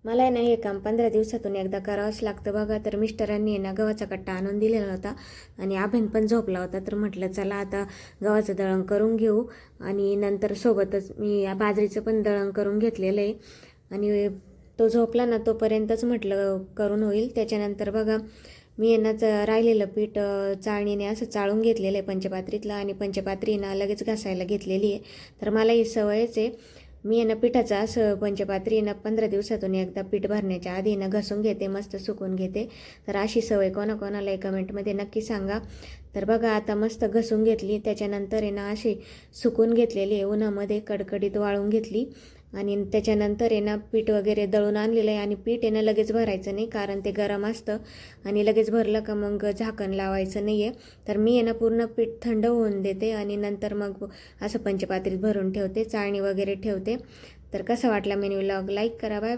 मला आहे ना हे काम 15 दिवसातून एकदा करावंच लागतं बघा. तर मिस्टरांनी आहे ना गव्हाचा कट्टा आणून दिलेला होता आणि अभेन पण झोपला होता. तर म्हटलं चला आता गव्हाचं दळण करून घेऊ आणि नंतर सोबतच मी बाजरीचं पण दळण करून घेतलेलं आहे. आणि तो झोपला ना तोपर्यंतच म्हटलं करून होईल. त्याच्यानंतर बघा मी यांनाच राहिलेलं पीठ चाळणीने असं चाळून घेतलेलं आहे पंचपात्रीतलं आणि पंचपात्री ना लगेच घासायला घेतलेली आहे. तर मला ही सवयच आहे. मी ना पिठाचं असं पंचपात्री ना 15 दिवसातून एकदा पीठ भरण्याच्या आधी ना घासून घेते, मस्त सुकून घेते. तर अशी सवय कोणाकोणाला कमेंटमध्ये नक्की सांगा. तर बघा आता मस्त घसून घेतली. त्याच्यानंतर आहे ना अशी सुकून घेतलेली आहे, उन्हामध्ये कडकडीत वाळून घेतली. आणि त्याच्यानंतर आहे ना पीठ वगैरे दळून आणलेलं आहे. आणि पीठ आहे ना लगेच भरायचं नाही, कारण ते गरम असतं आणि लगेच भरलं का मग झाकण लावायचं नाही आहे. तर मी आहे ना पूर्ण पीठ थंड होऊन देते आणि नंतर मग असं पंचपात्रीत भरून ठेवते, चाळणी वगैरे ठेवते. तर कसा वाटला मिनी व्लॉग, लाईक करा. Bye bye.